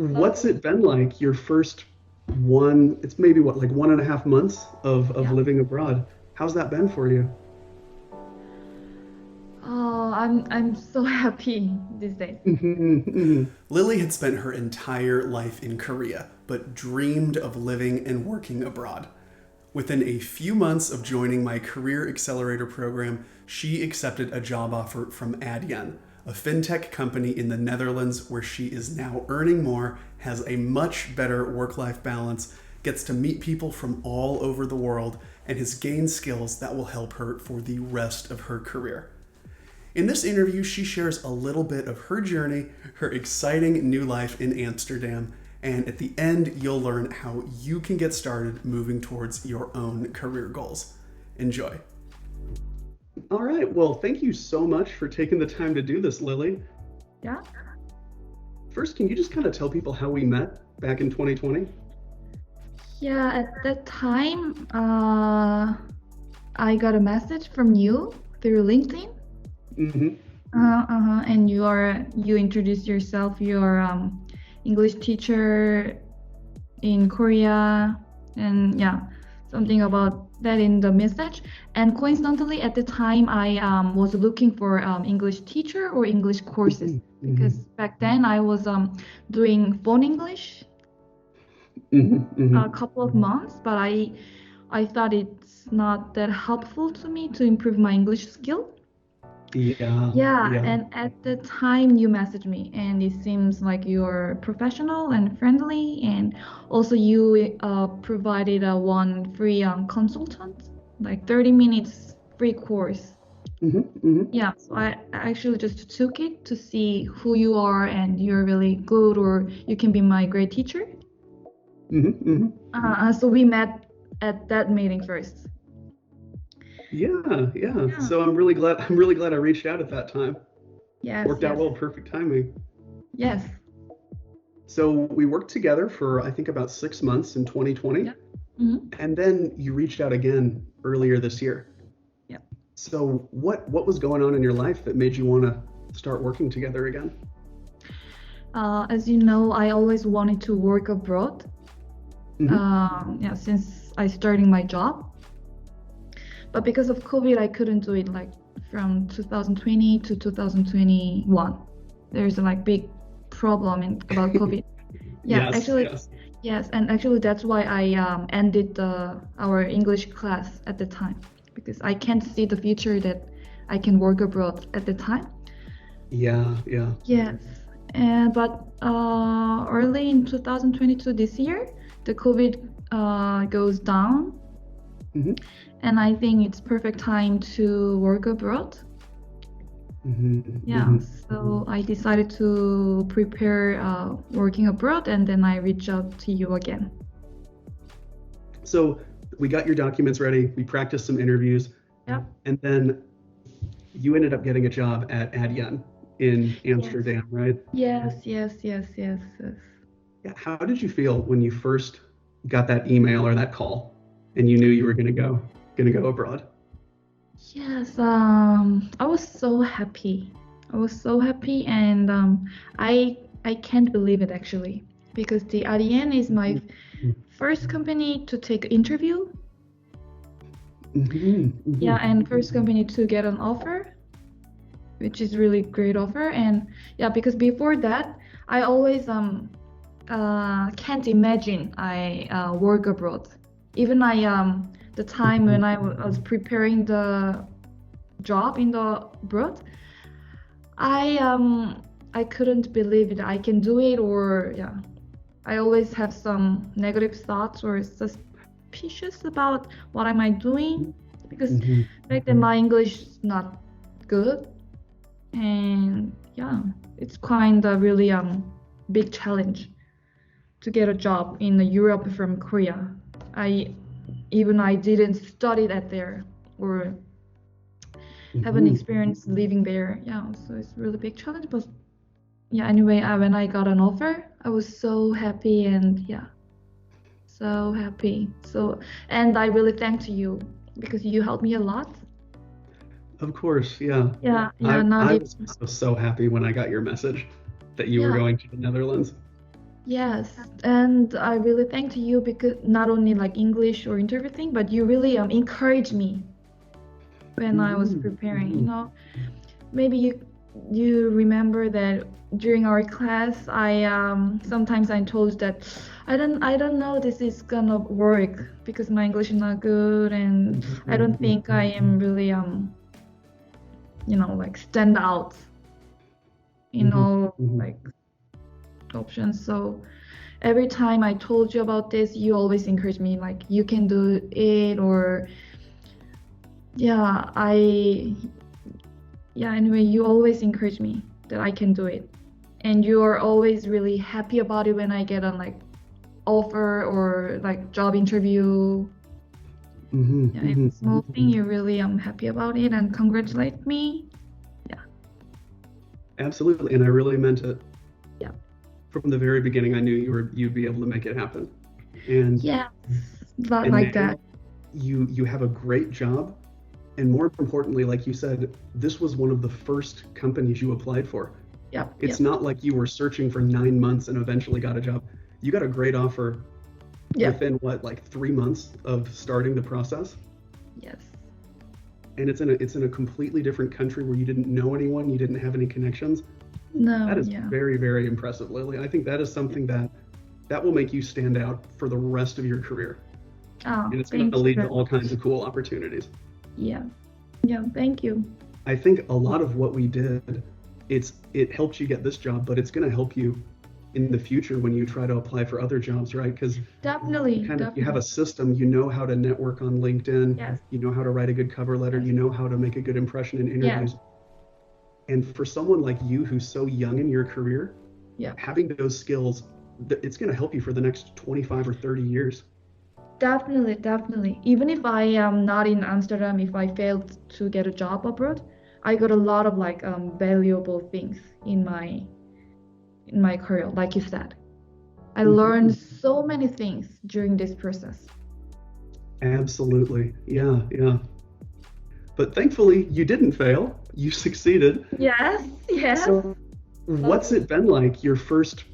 What's it been like your first it's maybe what, like 1.5 months of Yeah. living abroad? How's that been for you? Oh, I'm so happy these days. Lily had spent her entire life in Korea, but dreamed of living and working abroad. Within a few months of joining my Career Accelerator program, she accepted a job offer from Adyen, a fintech company in the Netherlands where she is now earning more, has a much better work life balance, gets to meet people from all over the world, and has gained skills that will help her for the rest of her career. In this interview, she shares a little bit of her journey, her exciting new life in Amsterdam, and at the end, you'll learn how you can get started moving towards your own career goals. Enjoy. All right. Well, thank you so much for taking the time to do this, Lily. Yeah. First, can you just kind of tell people how we met back in 2020? Yeah, at that time, I got a message from you through LinkedIn. Hmm. And you introduced yourself. You're English teacher in Korea, and yeah, something about that in the message. And coincidentally, at the time, I was looking for English teacher or English courses because Hmm. back then I was doing phone English Hmm. a Hmm. couple of months, but I thought it's not that helpful to me to improve my English skill. Yeah, Yeah, yeah. and at the time you messaged me, and it seems like you're professional and friendly, and also you provided a one free consultant, like 30 minutes free course. Hmm. Hmm. Yeah, so I actually just took it to see who you are and you're really good or you can be my great teacher. Hmm. Hmm. So we met at that meeting first. Yeah, yeah. Yeah. So I'm really glad I reached out at that time. Yes, Worked out yes, well, perfect timing. yes. So we worked together for I think about 6 months in 2020, Yeah. Hmm. and then you reached out again earlier this year. Yeah. So what was going on in your life that made you want to start working together again? As you know, I always wanted to work abroad. Hmm. Yeah, since I starting my job, but because of COVID, I couldn't do it like from 2020 to 2021. There's a like big problem about COVID. Yeah, Yes, actually, yes. yes, and actually that's why I ended our English class at the time because I can't see the future that I can work abroad at the time. Yeah, yeah. Yes, and but early in 2022 this year, the COVID goes down, Hmm. and I think it's perfect time to work abroad. Hmm. Yeah, Hmm. so I decided to prepare working abroad, and then I reach out to you again. So we got your documents ready, we practiced some interviews, Yeah. and then you ended up getting a job at Adyen in Yes. Amsterdam, right? Yes, yes, yes, yes, yes. Yeah. How did you feel when you first got that email or that call and you knew you were gonna go abroad? Yes, I was so happy. I was so happy, and I can't believe it actually, because the REN is my first company to take interview. Hmm. Yeah, Hmm. and first company to get an offer, which is really great offer. And yeah, because before that, I always can't imagine I work abroad. Even I the time when I was preparing the job in the abroad, I couldn't believe it. I can do it, or yeah. I always have some negative thoughts or suspicious about what am I doing because Hmm. back then my English is not good, and yeah, it's kind of really big challenge to get a job in Europe from Korea. I I didn't study that there or have an Hmm. experience living there. Yeah, so it's really big challenge. But yeah, anyway, when I got an offer, I was so happy and yeah, so happy. So and I really thank to you because you helped me a lot. Of course, yeah. Yeah, yeah, I not I even was so happy when I got your message that you were yeah. going to the Netherlands. Yes, and I really thank to you because not only like English or interview thing, but you really encouraged me when I was Mhm, preparing. mhm. Maybe you remember that during our class, I sometimes I told that I don't know this is gonna work because my English is not good and I don't Mhm, think I am really like stand out in mhm, all mhm. like options. So every time I told you about this, you always encourage me like you can do it or yeah, anyway, you always encourage me that I can do it. And you are always really happy about it when I get a like offer or like job interview. Mhm, Yeah, mhm, it's a small thing, mhm. you really happy about it and congratulate me. Yeah, Absolutely, and I really meant it. yeah. From the very beginning. I knew you'd be able to make it happen, and Yes, not and like that. now you have a great job, and more importantly, like you said, this was one of the first companies you applied for. Yep, It's yep, not like you were searching for 9 months and eventually got a job. You got a great offer yep. within what, like 3 months of starting the process, Yes. and it's in a completely different country where you didn't know anyone, you didn't have any connections. That No, is yeah. very, very impressive, Lily. I think that is something that will make you stand out for the rest of your career, Oh, and it's going to thank you lead to very all kinds much. of cool opportunities. Yeah, yeah, thank you. I think a lot of what we did, it helped you get this job, but it's going to help you in the future when you try to apply for other jobs, right? Because Definitely, you have a definitely. system, you know how to network on LinkedIn, Yes, you know how to write a good cover letter, yes, you know how to make a good impression in yes, interviews. And for someone like you who's so young in your career, yeah. having those skills, it's going to help you for the next 25 or 30 years. Definitely, definitely. Even if I am not in Amsterdam, if I failed to get a job abroad, I got a lot of like valuable things in my career, like you said. I learned Mhm. so many things during this process. Absolutely. Yeah. Yeah, yeah. But thankfully, you didn't fail. You succeeded. Yes, yes. So, what's it been like your first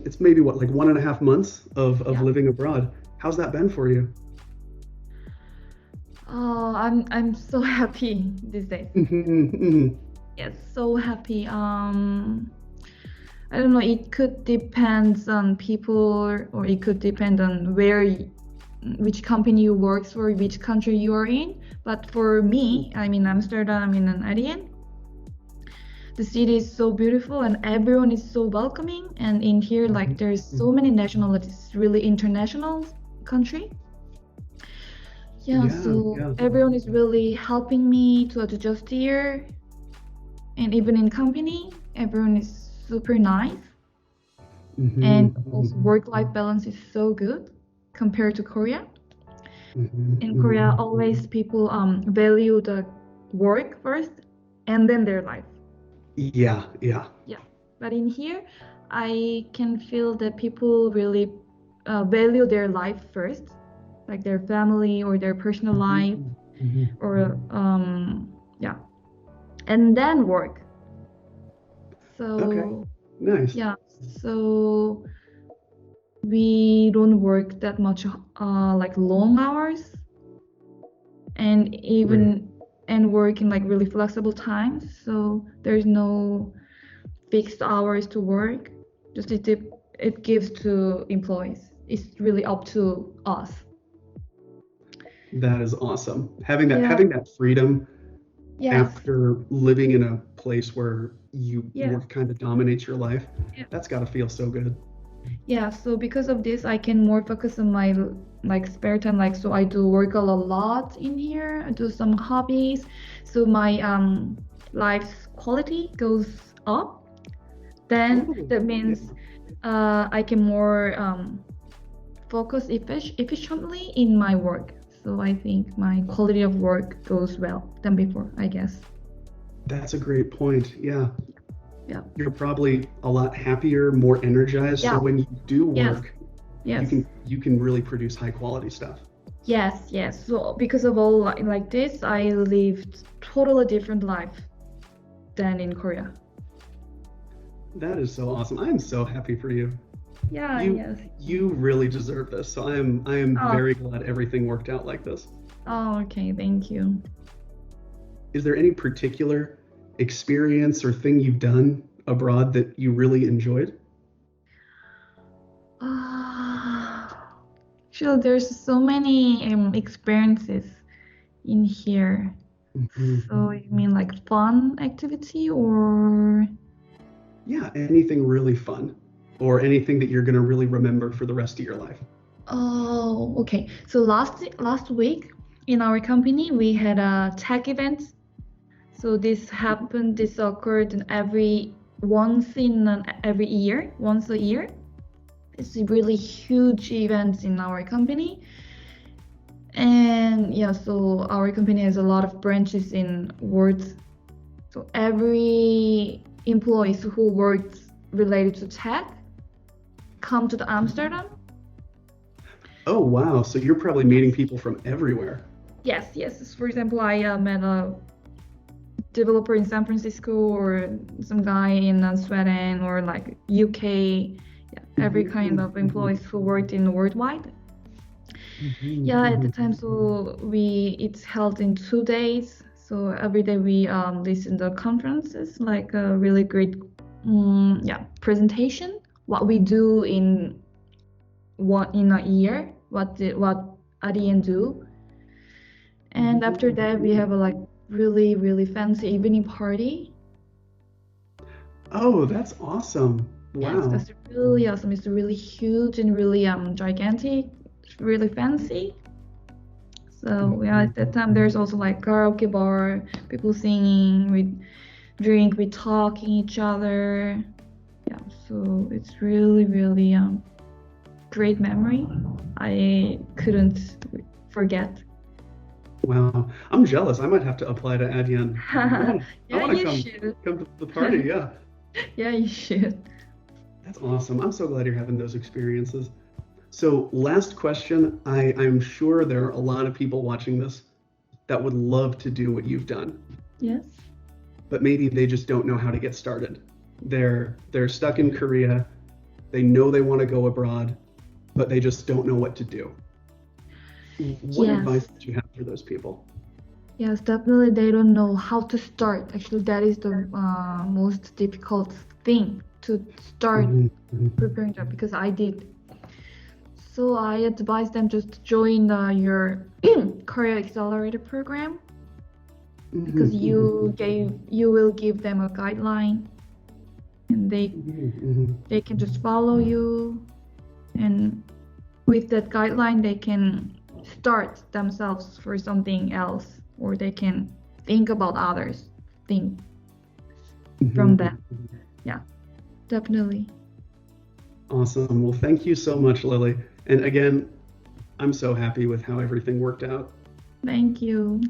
it's maybe what, like 1.5 months of Yeah. living abroad? How's that been for you? Oh, I'm so happy these days. Mhm, Yes, so happy. I don't know, it could depend on people or it could depend on which company you work for, which country you are in. But for mhm, me, I'm in Amsterdam, in an Arien. The city is so beautiful and everyone is so welcoming. And in here, like mhm, there's so mhm. many nationalities, really international country. Yeah, Yeah, so yeah. everyone is really helping me to adjust here. And even in company, everyone is super nice. Mhm, And also mhm, work-life balance is so good compared to Korea. mhm, In mhm. Korea, always people value the work first and then their life. Yeah, yeah. Yeah. But in here, I can feel that people really value their life first, like their family or their personal life, Mhm, mhm. or yeah, and then work. Okay, So nice. yeah, so we don't work that much like long hours and Great. even and work in like really flexible times. So there's no fixed hours to work. Just it gives to employees. It's really up to us. That is awesome. Having that Yeah. having that freedom Yes. after living in a place where you Yes. work kind of dominates your life, Yeah. that's got to feel so good. Yeah. So because of this, I can more focus on my like spare time. Like so, I do work a lot in here. I do some hobbies. So my life's quality goes up. Then Oh, that yeah. means I can more focus efficiently in my work. So I think my quality of work goes well than before, I guess. That's a great point. Yeah. Yeah. You're probably a lot happier, more energized. So Yeah. when you do Yes. work, you Yes. can you can really produce high quality stuff. Yes. Yes. So because of all like this, I lived totally different life than in Korea. That is so awesome. I am so happy for you. Yeah, You yes. you really deserve this. So I am Oh, very glad everything worked out like this. oh, okay, thank you. Is there any particular experience or thing you've done abroad that you really enjoyed? Ah, sure, there's so many experiences in here. Mhm. So you mean like fun activity or? Yeah, anything really fun or anything that you're going to really remember for the rest of your life. Oh, okay. So last week in our company we had a tech event. So this occurred in every year, once a year. It's a really huge event in our company. And yeah, so our company has a lot of branches in world. So every employees who works related to tech come to the Amsterdam. Oh, wow. So you're probably meeting people from everywhere. Yes, yes. For example, I met a developer in San Francisco or some guy in Sweden or like UK. Yeah, every kind of employees who worked in worldwide. Yeah, at the time, so it's held in 2 days. So every day we listen to conferences, like a really great yeah presentation. What we do in a year, what Adyen do, and after that we have a like really fancy evening party. Oh, that's awesome. Yes, Wow. that's really awesome. It's really huge and really gigantic, really fancy. So yeah, at that time there's also like karaoke bar, people singing, we drink, we talking each other. Yeah, so it's really great memory. I couldn't forget. Wow. I'm jealous. I might have to apply to Adyen. I Yeah, want to you come should. come to the party. Yeah. Yeah, you should. That's awesome. I'm so glad you're having those experiences. So, last question. I'm sure there are a lot of people watching this that would love to do what you've done, Yes. but maybe they just don't know how to get started. They're stuck in Korea. They know they want to go abroad, but they just don't know what to do. What advice Yes. do you have for those people? Yes, definitely they don't know how to start. Actually, that is the most difficult thing to start Mhm, mhm, preparing job because I did. So I advise them just to join your career accelerator program because mhm, mhm, you will give them a guideline and mhm, mhm. they can just follow you, and with that guideline they can start themselves for something else, or they can think about others, think from Mhm, that. mhm. Yeah, definitely. Awesome. Well, thank you so much, Lily. And again, I'm so happy with how everything worked out. Thank you.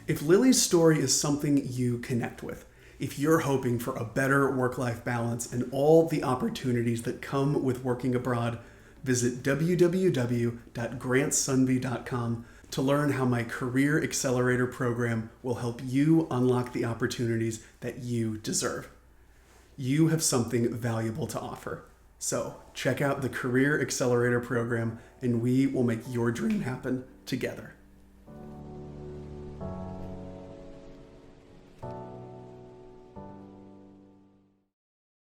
If Lily's story is something you connect with, if you're hoping for a better work life balance and all the opportunities that come with working abroad, visit www.grantsunby.com to learn how my Career Accelerator program will help you unlock the opportunities that you deserve. You have something valuable to offer. So check out the Career Accelerator program and we will make your dream happen together.